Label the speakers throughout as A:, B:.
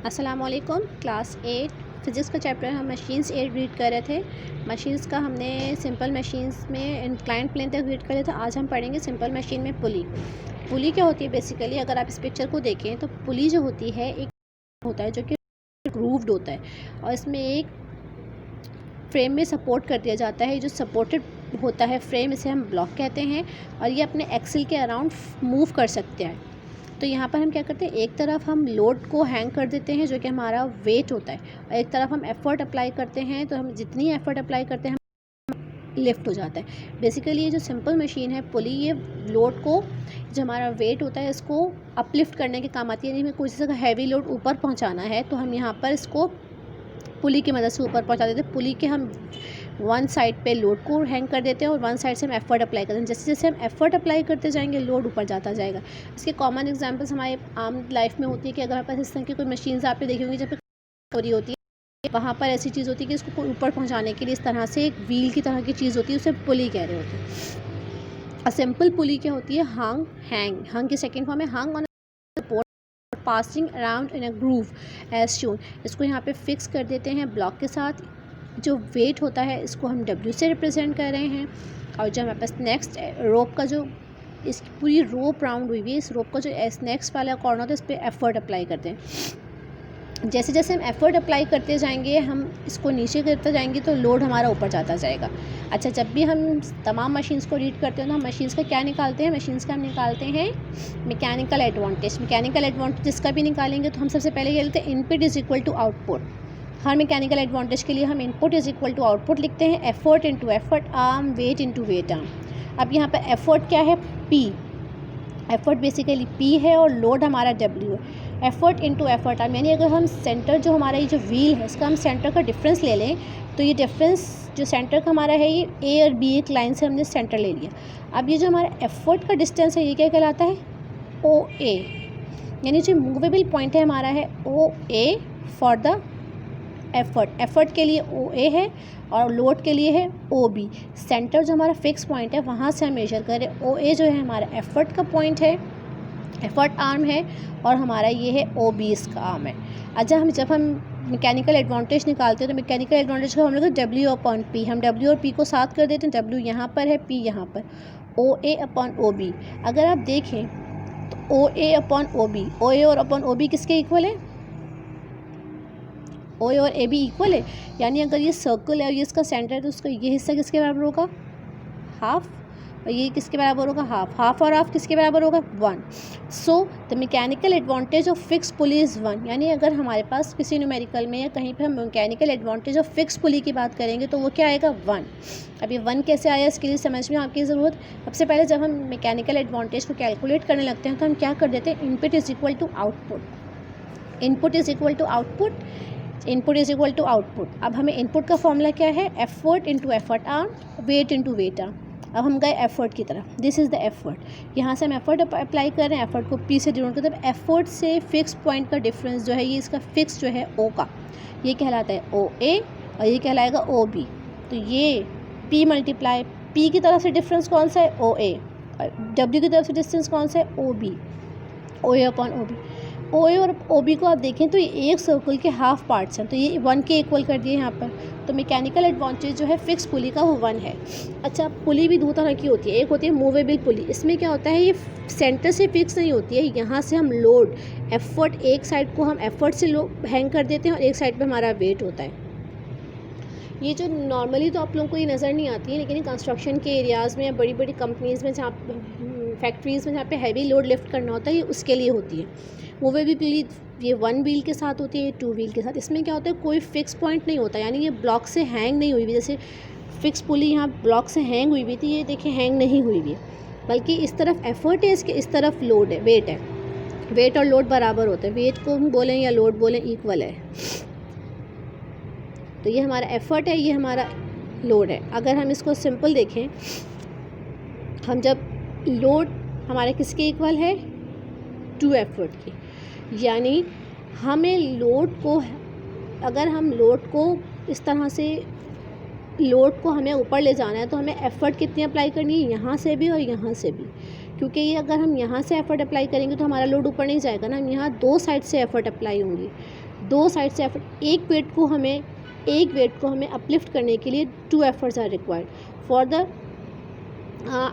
A: अस्सलामुअलैकुम। Class 8 physics का chapter हम मशीन्स 8 रीड कर रहे थे। मशीन्स का हमने सिंपल मशीन्स में इंक्लाइंड प्लेन तक रीड कर रहे थे। आज हम पढ़ेंगे सिंपल मशीन में पुली। पुली क्या होती है बेसिकली, अगर आप इस पिक्चर को देखें तो पुली जो होती है एक होता है जो कि ग्रूव्ड होता है और इसमें एक फ्रेम में सपोर्ट कर दिया जाता है। जो सपोर्टेड होता है फ्रेम, इसे हम ब्लॉक कहते हैं और ये अपने एक्सिल के अराउंड मूव कर सकते हैं। तो यहाँ पर हम क्या करते हैं, एक तरफ हम लोड को हैंग कर देते हैं जो कि हमारा वेट होता है और एक तरफ हम एफ़र्ट अप्लाई करते हैं। तो हम जितनी एफ़र्ट अप्लाई करते हैं लिफ्ट हो जाता है। बेसिकली ये जो सिंपल मशीन है पुली, ये लोड को, जो हमारा वेट होता है, इसको अपलिफ्ट करने के काम आती है। यानी हमें कोई जगह हैवी लोड ऊपर पहुँचाना है तो हम यहाँ पर इसको पुली की मदद से ऊपर पहुँचा देते हैं। पुली के हम वन साइड पे लोड को हैंग कर देते हैं और वन साइड से हम एफ़र्ट अप्लाई करते हैं। जैसे जैसे हम एफ़र्ट अप्लाई करते जाएंगे लोड ऊपर जाता जाएगा। इसके कॉमन एग्जांपल्स हमारे आम लाइफ में होती है कि अगर हमारे पास इस तरह की कोई मशीन्स आपने देखी होंगी जब पे हो रही होती है, वहाँ पर ऐसी चीज़ होती है कि इसको ऊपर पहुँचाने के लिए इस तरह से एक व्हील की तरह की चीज़ होती है, उसे पुली कह रहे होते हैं। सिंपल पुली क्या होती है, हंग हैंग, हंग की सेकेंड फॉर्म है hang on passing around in a groove as shown. इसको यहाँ पे फिक्स कर देते हैं ब्लॉक के साथ। जो वेट होता है इसको हम W से रिप्रेजेंट कर रहे हैं और जब हमारे पास नेक्स्ट रोप का जो इस पूरी रोप राउंड हुई हुई है, इस रोप का जो नेक्स्ट वाला कॉर्नर होता है इस पर एफ़र्ट अप्लाई करते हैं। जैसे जैसे हम एफ़र्ट अप्लाई करते जाएंगे, हम इसको नीचे करते जाएंगे तो लोड हमारा ऊपर जाता जाएगा। अच्छा, जब भी हम तमाम मशीन्स को रीड करते हैं तो हम मशीन्स का क्या निकालते हैं, मशीन्स का हम निकालते हैं मैकेनिकल एडवांटेज। मैकेनिकल एडवांटेज जिसका भी निकालेंगे तो हम सबसे पहले ये लेते हैं input is equal to output. हर मैकेनिकल एडवांटेज के लिए हम input is equal to output लिखते हैं, effort into effort arm, weight into weight arm. अब यहाँ पर एफर्ट क्या है, P। एफर्ट बेसिकली P है और लोड हमारा W है। एफर्ट इंटू एफर्ट आर्म, यानी अगर हम सेंटर जो हमारा ये जो व्हील है इसका हम सेंटर का डिफरेंस ले लें तो ये डिफरेंस जो सेंटर का हमारा है ये A और B एक लाइन से हमने सेंटर ले लिया। अब ये जो हमारा एफर्ट का डिस्टेंस है ये क्या कहलाता है, OA। यानी जो मूवेबल पॉइंट है हमारा है OA फॉर द एफर्ट के लिए OA है और लोड के लिए है OB। सेंटर जो हमारा फिक्स पॉइंट है वहाँ से हम मेजर करें। OA जो है हमारा एफर्ट का पॉइंट है, एफर्ट आर्म है और हमारा ये है OB इसका आर्म है। अच्छा, जब हम मैकेनिकल एडवांटेज निकालते हैं तो मैकेनिकल एडवांटेज को हम लोग W अपॉन P, हम W और P को साथ कर देते हैं। W यहाँ पर है, P यहाँ पर, OA अपॉन OB। अगर आप देखें तो OA अपॉन OB, OA और अपॉन OB किसके इक्वल है, OA और AB इक्वल है। यानी अगर ये सर्कल है और ये इसका सेंटर है तो उसका ये हिस्सा किसके बराबर होगा, हाफ, और ये किसके बराबर होगा, हाफ। हाफ और हाफ किसके बराबर होगा, 1। So the mechanical advantage of fix pulley is 1। यानी अगर हमारे पास किसी न्यूमेरिकल में या कहीं पे हम मैकेनिकल एडवांटेज ऑफ फिक्स पुली की बात करेंगे तो वो क्या आएगा, 1। अब ये 1 कैसे आया, इसके लिए समझ में आपकी ज़रूरत। सबसे पहले जब हम मैकेनिकल एडवांटेज को कैलकुलेट करने लगते हैं तो हम क्या कर देते हैं, input is equal to output. Input is equal to output, input is equal to output. अब हमें इनपुट का फॉर्मूला क्या है, effort into effort arm, weight into weight arm. अब हम गए एफर्ट की तरफ, दिस इज़ द एफर्ट। यहाँ से हम एफर्ट अप्लाई कर रहे हैं, एफर्ट को P से डिनोट करते हैं। एफर्ट से फिक्स पॉइंट का डिफरेंस जो है ये इसका फिक्स जो है O का, ये कहलाता है OA और ये कहलाएगा OB। तो ये P मल्टीप्लाई P की तरफ से डिफरेंस कौन सा है, OA, और W की तरफ से डिस्टेंस कौन सा है, OB, OA upon OB। OA और OB को आप देखें तो ये एक सर्कल के हाफ पार्ट्स हैं, तो ये 1 के इक्वल कर दिए यहाँ पर। तो मैकेनिकल एडवांटेज जो है फिक्स पुली का वो 1 है। अच्छा, पुली भी दो तरह की होती है, एक होती है मूवेबल पुली। इसमें क्या होता है, ये सेंटर से फिक्स नहीं होती है, यहाँ से हम लोड एफर्ट, एक साइड को हम एफर्ट से हैंग कर देते हैं और एक साइड पर हमारा वेट होता है। ये जो नॉर्मली तो आप लोगों को ये नज़र नहीं आती है, लेकिन कंस्ट्रक्शन के एरियाज़ में या बड़ी बड़ी कंपनीज़ में, जहाँ फैक्ट्रीज़ में जहाँ पे हैवी लोड लिफ्ट करना होता है, ये उसके लिए होती है। मूवेबल पुली ये 1 व्हील के साथ होती है, 2 व्हील के साथ। इसमें क्या होता है, कोई फिक्स पॉइंट नहीं होता, यानी ये ब्लॉक से हैंग नहीं हुई हुई। जैसे फिक्स पुली यहाँ ब्लॉक से हैंग हुई हुई थी, ये देखिए हैंग नहीं हुई हुई है, बल्कि इस तरफ एफर्ट है, इसके इस तरफ लोड है, वेट है। वेट और लोड बराबर होते हैं, वेट को हम बोलें या लोड बोलें इक्वल है। तो ये हमारा एफर्ट है, ये हमारा लोड है। अगर हम इसको सिंपल देखें, हम जब लोड हमारे किसके इक्वल है, 2 एफर्ट की, यानी हमें लोड को, अगर हम लोड को इस तरह से, लोड को हमें ऊपर ले जाना है तो हमें एफ़र्ट कितनी अप्लाई करनी है, यहाँ से भी और यहाँ से भी। क्योंकि ये अगर हम यहाँ से एफ़र्ट अप्लाई करेंगे तो हमारा लोड ऊपर नहीं जाएगा ना, हम यहाँ 2 साइड से एफ़र्ट अप्लाई होंगी। दो साइड से एफर्ट, एक वेट को हमें अपलिफ्ट करने के लिए 2 efforts are required for the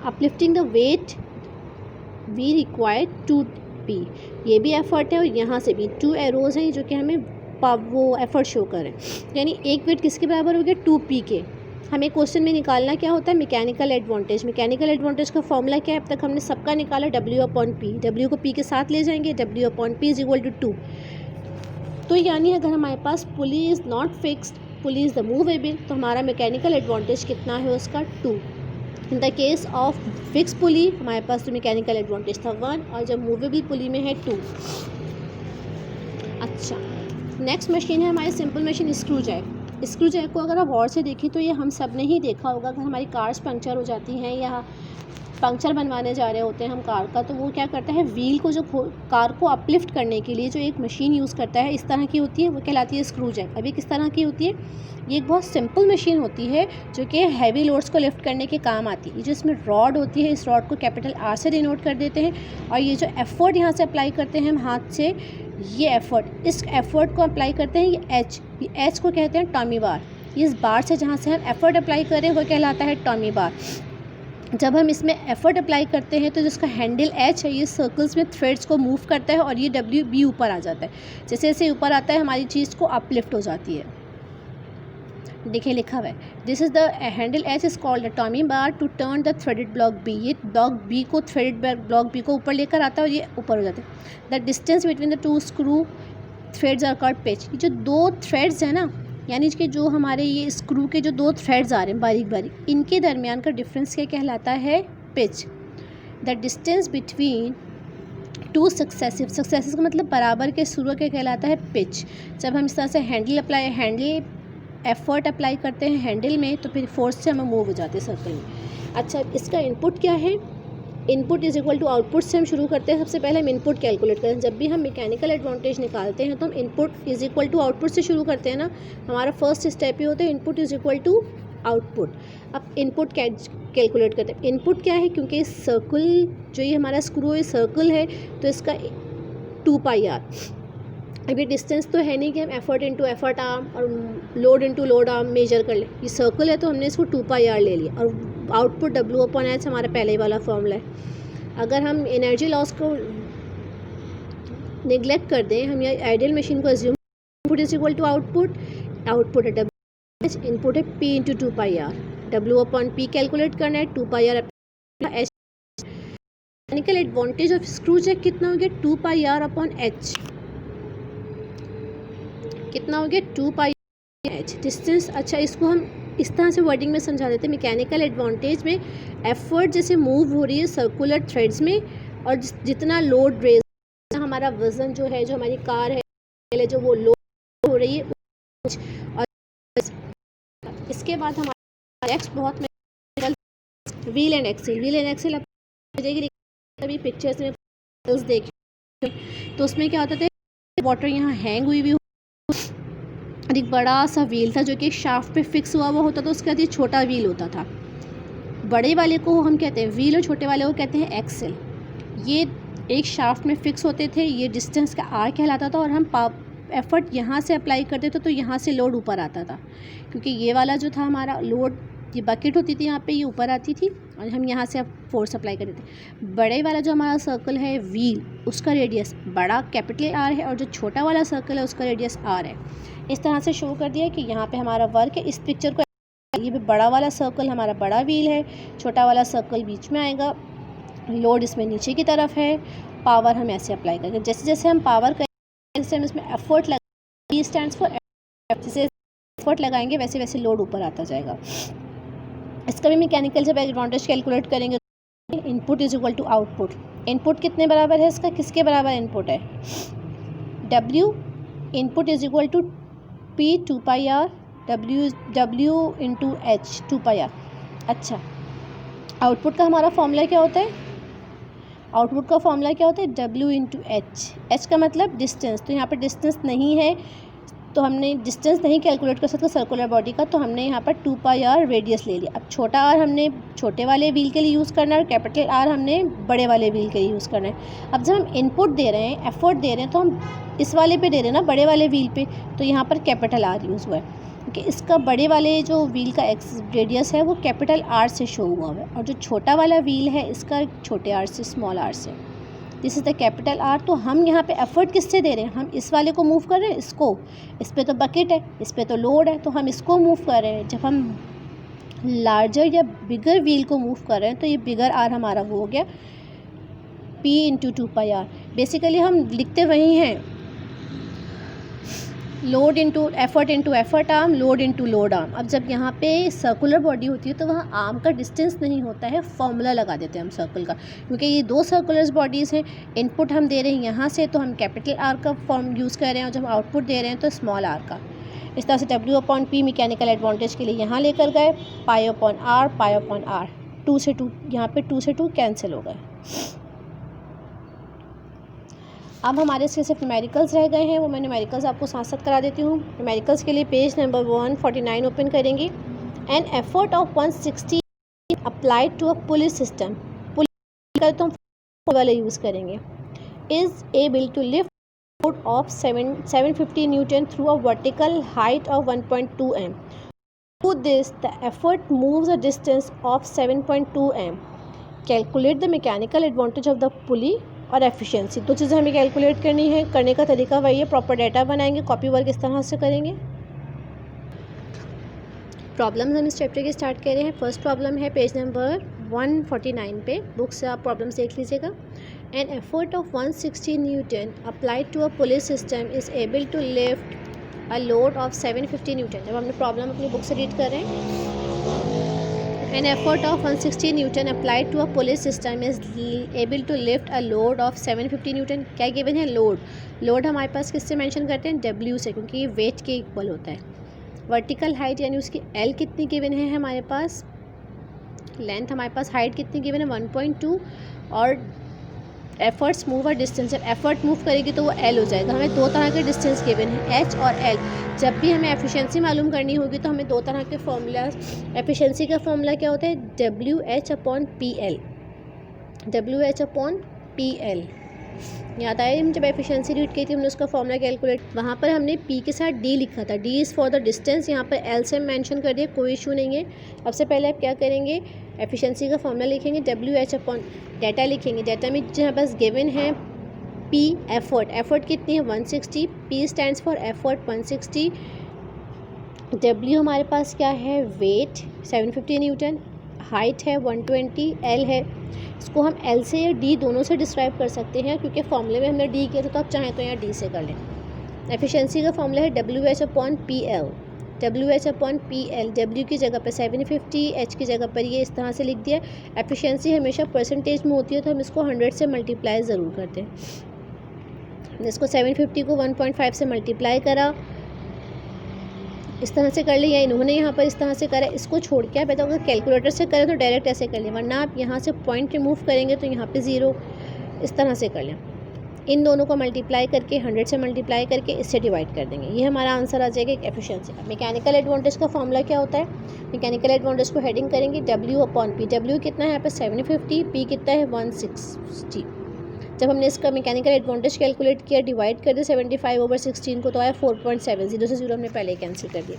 A: uplifting the weight we require 2p, ये भी एफर्ट है और यहाँ से भी 2 एरोज हैं जो कि हमें वो एफर्ट शो करें, यानी एक वेट किसके बराबर हो गया 2p के। हमें क्वेश्चन में निकालना क्या होता है मैकेनिकल एडवांटेज। मैकेनिकल एडवांटेज का फॉर्मूला क्या है, अब तक हमने सबका निकाला W/P, W को P के साथ ले जाएंगे, W/P = 2। तो यानी अगर हमारे पास pulley is not fixed, pulley is the movable, तो हमारा मैकेनिकल एडवांटेज कितना है उसका 2। In the case of fix pulley हमारे पास तो मैकेनिकल एडवांटेज था 1 और जब मूवेबल पुली में है 2। अच्छा, नेक्स्ट मशीन है हमारी simple machine screw jack. Screw jack को अगर आप गौर से देखें तो ये हम सब ने ही देखा होगा। अगर हमारी कार्स पंक्चर हो जाती हैं या पंक्चर बनवाने जा रहे होते हैं हम कार का, तो वो क्या करता है, व्हील को जो कार को अपलिफ्ट करने के लिए जो एक मशीन यूज़ करता है, इस तरह की होती है, वो कहलाती है स्क्रू जैक। अभी किस तरह की होती है, ये एक बहुत सिंपल मशीन होती है जो कि हैवी लोड्स को लिफ्ट करने के काम आती है। जो इसमें रॉड होती है, इस रॉड को कैपिटल R से डिनोट कर देते हैं और ये जो एफर्ट यहाँ से अप्लाई करते हैं हम हाथ से, ये एफर्ट, इस एफर्ट को अप्लाई करते हैं ये एच को कहते हैं टॉमी बार। इस बार से जहाँ से हम एफर्ट अप्लाई करें वो कहलाता है टॉमी बार। जब हम इसमें एफर्ट अप्लाई करते हैं तो जिसका हैंडल एच है ये सर्कल्स में थ्रेड्स को मूव करता है और ये WB ऊपर आ जाता है। जैसे जैसे ऊपर आता है हमारी चीज़ को अपलिफ्ट हो जाती है। देखिए लिखा हुआ है, this is the handle H is called the tommy bar to turn the threaded block B. ये ब्लॉक बी को, थ्रेडेड ब्लॉक बी को ऊपर लेकर आता है और ये ऊपर हो जाता है। The distance between the 2 screw threads are called pitch. ये जो 2 थ्रेड्स हैं ना, यानी कि जो हमारे ये स्क्रू के जो 2 थ्रेड्स आ रहे हैं बारीक बारीक, इनके दरमियान का डिफरेंस क्या कहलाता है, pitch. The distance between 2 successive का मतलब बराबर के स्क्रू के कहलाता है पिच। जब हम इस तरह से हैंडल एफर्ट अप्लाई करते हैं हैंडल में तो फिर फोर्स से हम मूव हो जाते हैं सर्कल में। अच्छा, इसका इनपुट क्या है, input is equal to output से हम शुरू करते हैं। सबसे पहले हम इनपुट कैलकुलेट करें। जब भी हम मैकेनिकल एडवांटेज निकालते हैं तो हम input is equal to output से शुरू करते हैं ना। हमारा फर्स्ट स्टेप ही होता है input is equal to output. अब इनपुट कैलकुलेट करते हैं। इनपुट क्या है, क्योंकि सर्कल जो ये हमारा स्क्रू है सर्कल है तो इसका 2πr। अभी डिस्टेंस तो है नहीं कि हम एफर्ट इंटू एफर्ट आर्म और load into load arm measure कर लें। ये सर्कल है तो हमने इसको 2πr ले लिया और आउटपुट W/H हमारा पहले वाला फॉर्मूला है। अगर हम एनर्जी लॉस को निगलेक्ट कर दें, हम ये आइडियल मशीन को assume, input is equal to output है W/H, इनपुट है P into 2πr। W/P calculate करना है, 2πr H। Mechanical advantage of screw jack कितना हो गया, 2πr/H। कितना हो गया, 2πh डिस्टेंस। अच्छा, इसको हम इस तरह से वर्डिंग में समझा देते हैं। मैकेनिकल एडवांटेज में एफर्ट जैसे मूव हो रही है सर्कुलर थ्रेड्स में और जितना लोड रेज, हमारा वज़न जो है, जो हमारी कार है जो वो लोड हो रही है। और इसके बाद हमारा नेक्स्ट बहुत व्हील एंड एक्सेल अभी पिक्चर्स में देखें तो उसमें क्या होता था, वाटर यहाँ हैंग हुई भी, एक बड़ा सा व्हील था जो कि शाफ्ट पे फिक्स हुआ होता था। उसके बाद ये छोटा व्हील होता था। बड़े वाले को हम कहते हैं व्हील और छोटे वाले को कहते हैं एक्सेल। ये एक शाफ्ट में फिक्स होते थे, ये डिस्टेंस का R कहलाता था और हम एफर्ट यहाँ से अप्लाई करते थे तो यहाँ से लोड ऊपर आता था, क्योंकि ये वाला जो था हमारा लोड, ये बकेट होती थी यहाँ पे, ये ऊपर आती थी और हम यहाँ से फोर्स अप्लाई करते थे। बड़े वाला जो हमारा सर्कल है व्हील, उसका रेडियस बड़ा कैपिटल R है और जो छोटा वाला सर्कल है उसका रेडियस R है। इस तरह से शो कर दिया कि यहाँ पे हमारा वर्क है। इस पिक्चर को, ये भी बड़ा वाला सर्कल हमारा बड़ा व्हील है, छोटा वाला सर्कल बीच में आएगा, लोड इसमें नीचे की तरफ है, पावर हम ऐसे अप्लाई करेंगे। जैसे जैसे हम पावर करेंगे, जैसे हम इसमें एफर्ट लगाएंगे, स्टैंड्स फॉर, जैसे एफर्ट लगाएंगे वैसे वैसे लोड ऊपर आता जाएगा। इसका भी मैकेनिकल जब एडवांटेज कैलकुलेट करेंगे, input is equal to output. Input कितने बराबर है इसका, किसके बराबर इनपुट है, W। Input is equal to P 2πr, W into H 2πr। अच्छा, आउटपुट का हमारा फॉर्मूला क्या होता है, आउटपुट का फॉर्मूला क्या होता है, W इंटू H। H का मतलब डिस्टेंस, तो यहाँ पे डिस्टेंस नहीं है तो हमने डिस्टेंस नहीं कैलकुलेट कर सकते सर्कुलर बॉडी का, तो हमने यहाँ पर 2πr रेडियस ले लिया। अब छोटा r हमने छोटे वाले व्हील के लिए यूज़ करना है और कैपिटल R हमने बड़े वाले व्हील के लिए यूज़ करना है। अब जब हम इनपुट दे रहे हैं, एफर्ट दे रहे हैं, तो हम इस वाले पे दे रहे हैं ना, बड़े वाले व्हील पे, तो यहाँ पर कैपिटल R यूज़ हुआ है क्योंकि इसका बड़े वाले जो व्हील का रेडियस है वो कैपिटल R से शो हुआ है और जो छोटा वाला व्हील है इसका छोटे r से, स्मॉल r से। This is the capital R। तो हम यहाँ पे एफर्ट किससे दे रहे हैं, हम इस वाले को मूव कर रहे हैं, इसको, इस पर तो बकेट है, इस पर तो लोड है, तो हम इसको मूव कर रहे हैं। जब हम लार्जर या बिगर व्हील को मूव कर रहे हैं तो ये बिगर R हमारा वो हो गया P × 2πr। बेसिकली हम लिखते वही हैं, load into effort arm, load into load arm. अब जब यहाँ पे सर्कुलर बॉडी होती है तो वहाँ आर्म का डिस्टेंस नहीं होता है, फॉर्मूला लगा देते हैं हम सर्कल का, क्योंकि ये दो सर्कुलर बॉडीज़ हैं। इनपुट हम दे रहे हैं यहाँ से तो हम कैपिटल R का फॉर्म यूज़ कर रहे हैं और जब आउटपुट दे रहे हैं तो स्मॉल r का। इस तरह से W/P मैकेनिकल एडवांटेज के लिए यहाँ लेकर गए, π/r 2 से 2, यहाँ पे 2 से 2 कैंसिल हो गए। अब हमारे इसके सिर्फ न्यूमेरिकल्स रह गए हैं, वो मैं न्यूमेरिकल्स आपको साथ साथ करा देती हूँ। न्यूमेरिकल्स के लिए पेज नंबर 149 ओपन करेंगे। An effort of 160 applied to a pulley system, pulley का तो हम वाले यूज़ करेंगे, is able to lift load of 750 newton through a vertical height of 1.2 m। To this the effort moves a distance of 7.2 m। Calculate the mechanical advantage of the pulley और efficiency. दो चीज़ें हमें calculate करनी है। करने का तरीका वही है, प्रॉपर डाटा बनाएंगे, कॉपी वर्क इस तरह से करेंगे। प्रॉब्लम्स हम इस चैप्टर के स्टार्ट कर रहे हैं। फर्स्ट प्रॉब्लम है पेज नंबर 149 पे, बुक से आप प्रॉब्लम्स देख लीजिएगा। An effort of 160 newton applied to a pulleys system is able to lift a load of 750 newton. जब हमने प्रॉब्लम अपनी बुक से रीड कर रहे हैं, An effort of 160 Newton applied to a pulley system is able to lift a load of 750 Newton। क्या given है, load हमारे पास किससे मेंशन करते हैं, W से, क्योंकि ये वेट के इक्वल होता है। वर्टिकल हाइट यानी उसकी L कितनी गिवन है हमारे पास, लेंथ हमारे पास, हाइट कितनी गिवन है 1.2, और एफर्ट्स मूव और डिस्टेंस, जब एफर्ट मूव करेगी तो वो L हो जाएगा। हमें दो तरह के डिस्टेंस गिवन है, H और L। जब भी हमें एफिशिएंसी मालूम करनी होगी तो हमें दो तरह के फार्मूला, एफिशिएंसी का फार्मूला क्या होता है, WH/PL, WH/PL। याद आया, हम जब एफिशिएंसी रीड की थी हमने उसका फॉर्मूला कैलकुलेट, वहाँ पर हमने P के साथ D लिखा था, D is for the distance, यहाँ पर L से मेंशन कर दिया, कोई इशू नहीं है। अब से पहले आप क्या करेंगे, एफिशिएंसी का फॉर्मूला लिखेंगे, WH/ डाटा लिखेंगे। डाटा में जो हमारे पास गिवन है P एफर्ट कितनी है 160, P stands for effort 160, W हमारे पास क्या है, वेट 750 न्यूटन, हाइट है 120, L है। इसको हम L से या D दोनों से डिस्क्राइब कर सकते हैं, क्योंकि फॉर्मूले में हमने D किया था, तो आप चाहें तो यहाँ D से कर लें। एफिशिएंसी का फॉर्मूला है WH/PL, WH/PL। W की जगह पर 750, H की जगह पर ये इस तरह से लिख दिया। एफिशिएंसी हमेशा परसेंटेज में होती है तो हम इसको 100 से मल्टीप्लाई ज़रूर करते हैं। इसको 750 को 1.5 से मल्टीप्लाई करा, इस तरह से कर लिया, इन्होंने यहाँ पर इस तरह से करा। इसको छोड़ के आप अगर कैलकुलेटर से करें तो डायरेक्ट ऐसे कर लें, वरना आप यहाँ से पॉइंट रिमूव करेंगे तो यहाँ पे 0, इस तरह से कर लें। इन दोनों को मल्टीप्लाई करके 100 से मल्टीप्लाई करके इससे डिवाइड कर देंगे, ये हमारा आंसर आ जाएगा एक एफिशिएंसी का। मैकेनिकल एडवांटेज का फॉर्मूला क्या होता है, मैकेनिकल एडवांटेज को हेडिंग करेंगे W/P। W कितना है यहाँ पर 750, P कितना है 160। जब हमने इसका मैकेनिकल एडवांटेज कैलकुलेट किया, डिवाइड कर दिया 75/16 को, तो आया 4.7, 0 से 0 हमने पहले ही कैंसिल कर दिया।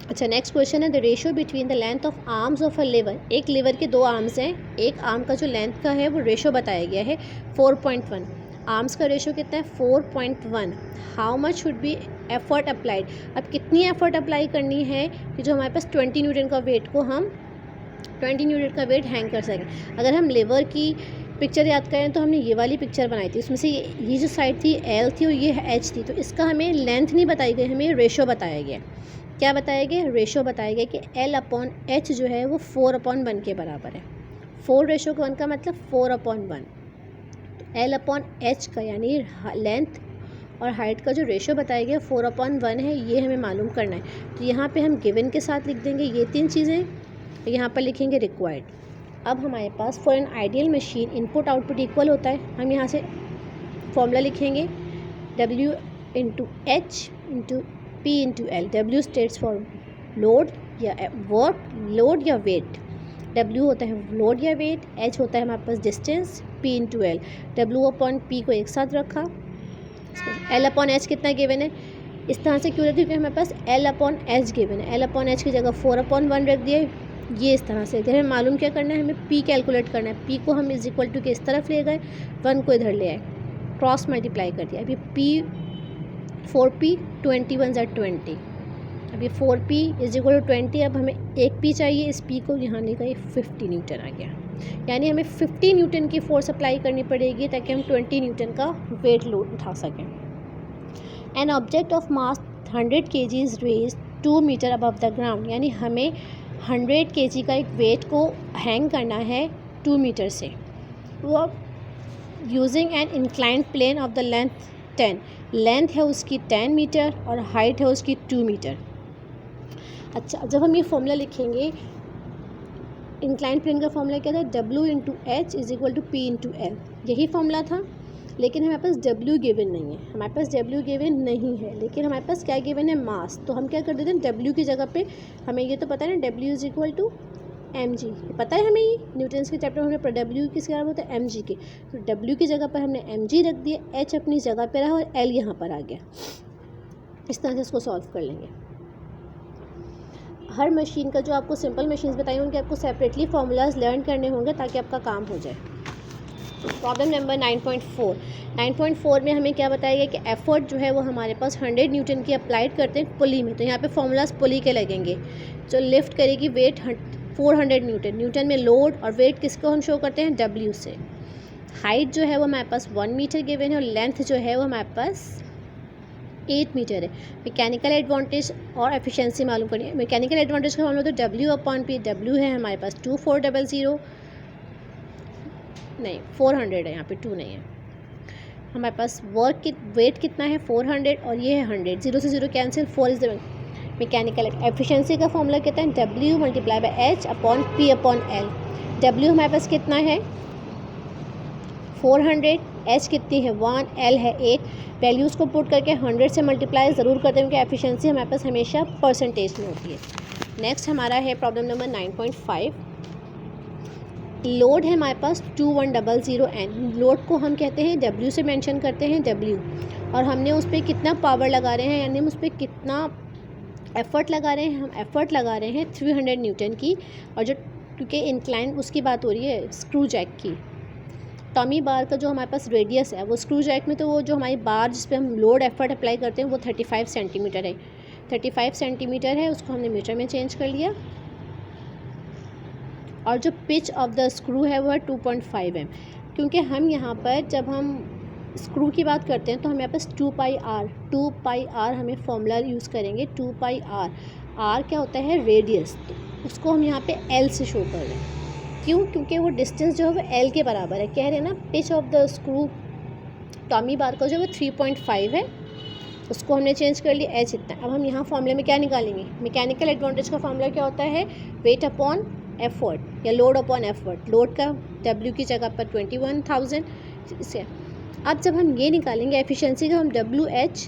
A: अच्छा, next question is the ratio between the length of arms of a lever. एक लीवर के दो आर्म्स हैं, एक आर्म का जो लेंथ का है वो रेशियो बताया गया है 4.1। आर्म्स का रेशियो कितना है 4.1। How much should be effort applied. अब कितनी एफर्ट अप्लाई करनी है कि जो हमारे पास 20 न्यूटन का वेट को हम 20 न्यूटन का वेट हैंग कर सकें। अगर हम लीवर की पिक्चर याद करें तो हमने ये वाली पिक्चर बनाई थी, उसमें से ये जो साइड थी L थी और ये H थी, तो इसका हमें लेंथ नहीं बताई गई, हमें रेशो बताया गया। क्या बताया गया, रेशो बताया गया कि L/H जो है वो 4/1 के बराबर है। 4:1 का मतलब 4/1। तो L/H का यानी लेंथ और हाइट का जो रेशो बताया गया 4/1 है, ये हमें मालूम करना है। तो यहाँ पे हम गिवन के साथ लिख देंगे ये तीन चीज़ें, यहाँ पर लिखेंगे रिक्वायर्ड। अब हमारे पास for an ideal machine input output equal होता है, हम यहाँ से फॉर्मूला लिखेंगे W/H into P into L. W states for load या वर्क, लोड या वेट। डब्ल्यू होता है लोड या वेट, एच होता है हमारे पास distance, P into L. W upon P को एक साथ रखा, एल अपॉन एच कितना गिवन है, इस तरह से क्यों रखी, क्योंकि हमारे पास एल अपॉन एच गिवन है। एल अपॉन एच की जगह 4/1 रख दिया, ये इस तरह से। हमें मालूम क्या करना है, हमें पी कैलकुलेट करना है। पी को हम इज इक्वल टू के इस तरफ ले गए, 1 को इधर ले आए, क्रॉस मल्टीप्लाई कर दिया। अभी पी 4p 21 = 20, अभी 4p इज इक्वल टू 20। अब हमें एक पी चाहिए, इस पी को यहाँ ले गए 50 न्यूटन आ गया, यानी हमें 50 न्यूटन की फोर्स अप्लाई करनी पड़ेगी ताकि हम 20 न्यूटन का वेट लोड उठा सकें। An object of mass 100 kg is raise 2 metre above the ground, यानी हमें 100 kg का एक वेट को हैंग करना है 2 मीटर से। वो using an inclined plane of the length 10, length है उसकी 10 मीटर और हाइट है उसकी 2 मीटर। अच्छा, जब हम ये फॉर्मूला लिखेंगे, इंक्लाइंड प्लेन का फॉर्मूला क्या था, W into H is equal to P into L, यही फॉर्मूला था। लेकिन हमारे पास W गिवन नहीं है, हमारे पास W गिवन नहीं है, लेकिन हमारे पास क्या गिवन है, मास। तो हम क्या कर देते हैं, W की जगह पे, हमें ये तो पता है ना W is equal to mg, पता है हमें, ये न्यूटन्स के चैप्टर में हमने W किसके बराबर होता है, mg के। तो W की जगह पर हमने mg रख दिया, h अपनी जगह पर रहा और l यहाँ पर आ गया। इस तरह से इसको सॉल्व कर लेंगे। हर मशीन का जो आपको सिंपल मशीन्स बताई उनके आपको सेपरेटली फार्मूलाज लर्न करने होंगे ताकि आपका काम हो जाए। प्रॉब्लम नंबर 9.4 में हमें क्या बताया गया कि एफर्ट जो है वो हमारे पास 100 न्यूटन की अप्लाइड करते हैं पुली में। तो यहाँ पे फार्मूलाज पुली के लगेंगे। जो लिफ्ट करेगी वेट 400 न्यूटन, न्यूटन में लोड और वेट किसको हम शो करते हैं, W से। हाइट जो है वो हमारे पास 1 मीटर गिवन है और लेंथ जो है वो हमारे पास 8 मीटर है। मैकेनिकल एडवांटेज और एफिशिएंसी मालूम करनी है। मैकेनिकल एडवांटेज का फॉर्मूला तो W अपॉन P, W है हमारे पास 2400 नहीं 400 है, यहाँ पे 2 नहीं है। हमारे पास वर्क की वेट कितना है 400 और ये है 100, 0 से 0 cancel, 4 is the mechanical efficiency का फॉर्मूला कहता है W multiply by H upon P upon L। W हमारे पास कितना है 400, H कितनी है 1, L है 8। वैल्यूज़ को पुट करके 100 से मल्टीप्लाई ज़रूर करते हैं क्योंकि एफिशिएंसी हमारे पास हमेशा परसेंटेज में होती है। नेक्स्ट हमारा है प्रॉब्लम नंबर 9.5। लोड है हमारे पास 2100 N। लोड को हम कहते हैं W से मेंशन करते हैं W, और हमने उस पर कितना पावर लगा रहे हैं, यानी हम उस पर कितना एफ़र्ट लगा रहे हैं, हम एफ़र्ट लगा रहे हैं 300 न्यूटन की। और जो क्योंकि इंक्लाइन उसकी बात हो रही है स्क्रू जैक की, टॉमी बार का जो हमारे पास रेडियस है वो स्क्रू जैक में, तो वो जो हमारी बार जिस पे हम लोड एफर्ट अप्लाई करते हैं वो 35 सेंटीमीटर है। 35 सेंटीमीटर है, उसको हमने मीटर में चेंज कर लिया। और जो पिच ऑफ द स्क्रू है वो है 2.5 m, क्योंकि हम यहाँ पर जब हम स्क्रू की बात करते हैं तो हमें यहाँ पास 2πr हमें फॉर्मूला यूज़ करेंगे। 2πr, r क्या होता है रेडियस, तो उसको हम यहाँ पे L से शो कर रहे हैं। क्यों, क्योंकि वो डिस्टेंस जो है वो L के बराबर है। कह रहे हैं ना pitch of the screw tommy bar का जो है 3.5 है, उसको हमने चेंज कर लिया H इतना। अब हम यहाँ फॉर्मूले में क्या निकालेंगे, मैकेनिकल एडवांटेज का फॉर्मूला क्या होता है, वेट अपॉन एफर्ट या लोड अपॉन एफर्ट। लोड का W की जगह पर 21,000 इसे। अब जब हम ये निकालेंगे एफिशिएंसी का, हम WHPL,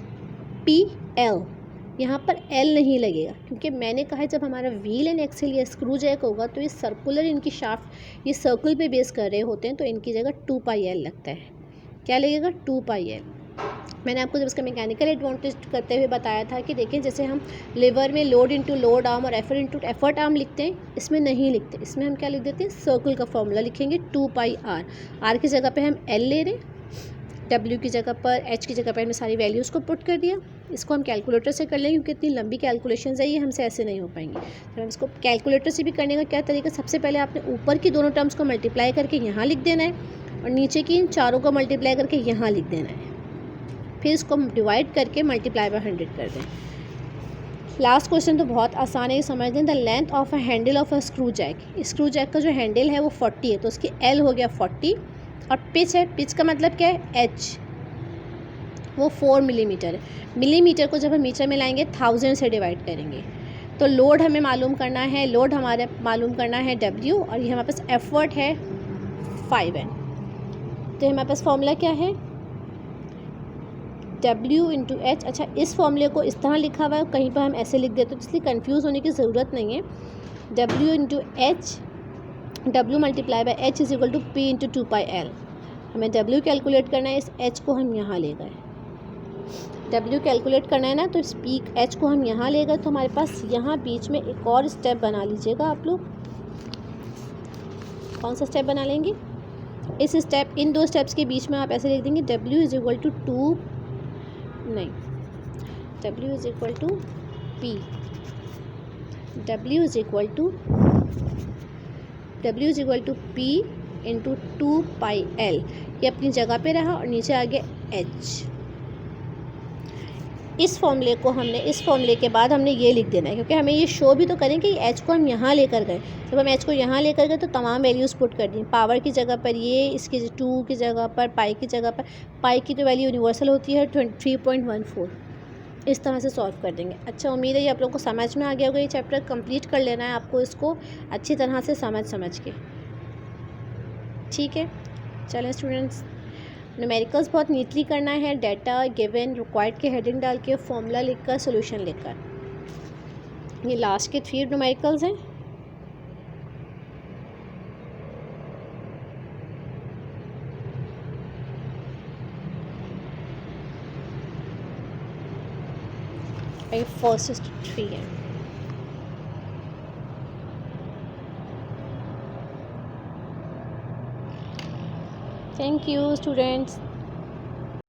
A: यहाँ पर L नहीं लगेगा क्योंकि मैंने कहा है जब हमारा व्हील एंड एक्सेल या स्क्रू जैक होगा तो ये सर्कुलर, इनकी शाफ्ट ये सर्कल पे बेस कर रहे होते हैं, तो इनकी जगह 2πL लगता है। क्या लगेगा 2πL। मैंने आपको जब इसका मैकेनिकल एडवांटेज करते हुए बताया था कि देखिए जैसे हम लिवर में लोड इंटू लोड आर्म और एफर्ट इंटू एफर्ट आर्म लिखते हैं, इसमें नहीं लिखते, इसमें हम क्या लिख देते हैं सर्कल का फॉर्मूला लिखेंगे 2πr। R की जगह पे हम L ले रहे हैं, W की जगह पर H की जगह पर हमने सारी वैल्यूज़ को पुट कर दिया। इसको हम कैलकुलेटर से कर लेंगे क्योंकि इतनी लंबी कैलकुलेशन है ये हमसे ऐसे नहीं हो पाएंगी। तो हम इसको कैलकुलेटर से भी करने का क्या तरीका, सबसे पहले आपने ऊपर की दोनों टर्म्स को मल्टीप्लाई करके यहाँ लिख देना है और नीचे की इन चारों को मल्टीप्लाई करके यहाँ लिख देना है। फिर इसको डिवाइड करके मल्टीप्लाई बाय 100 कर दें। लास्ट क्वेश्चन तो बहुत आसान है, समझ दें। The length of a handle of a screw jack, screw jack का जो हैंडल है वो 40 है, तो उसकी L हो गया 40। और पिच है, पिच का मतलब क्या है H, वो 4 मिलीमीटर है। मिलीमीटर को जब हम मीटर में लाएंगे 1000 से डिवाइड करेंगे। तो लोड हमें मालूम करना है, लोड हमारे मालूम करना है W, और ये हमारे पास एफर्ट है 5N। तो हमारे पास फॉर्मूला क्या है W इंटू एच। अच्छा, इस फॉर्मूले को इस तरह लिखा हुआ है, कहीं पर हम ऐसे लिख देते हैं, इसलिए कंफ्यूज होने की ज़रूरत नहीं है। W into H, W multiply by H is equal to P into 2πL। हमें W कैलकुलेट करना है, इस H को हम यहाँ ले गए। W कैलकुलेट करना है ना, तो इस P H को हम यहाँ ले गए, तो हमारे पास यहाँ बीच में एक और स्टेप बना लीजिएगा आप लोग। कौन सा स्टेप बना लेंगे? इस स्टेप, इन दो स्टेप्स के बीच में आप ऐसे लिख देंगे W is equal to W is equal to P, W is equal to P into 2πL। ये अपनी जगह पे रहा और नीचे आ गया H। इस फॉर्मूले के बाद हमने ये लिख देना है, क्योंकि हमें ये शो भी तो करें कि H को हम यहाँ लेकर गए। जब हम H को यहाँ लेकर गए तो तमाम वैल्यूज़ पुट कर दी, पावर की जगह पर ये, इसकी 2 की जगह पर, पाई की जगह पर। पाई की तो वैल्यू यूनिवर्सल होती है 3.14। इस तरह से सॉल्व कर देंगे। अच्छा, उम्मीद है ये आप लोगों को समझ में आ गया होगा। ये चैप्टर कंप्लीट कर लेना है आपको, इसको अच्छी तरह से समझ के। ठीक है, चलें स्टूडेंट्स, न्यूमेरिकल्स बहुत नीटली करना है। डाटा गिवन रिक्वायर्ड के हेडिंग डाल के, फॉर्मूला लिखकर, सोल्यूशन लिखकर। ये लास्ट के 3 न्यूमेरिकल्स हैं। ये फर्स्ट 3 है। Thank you students.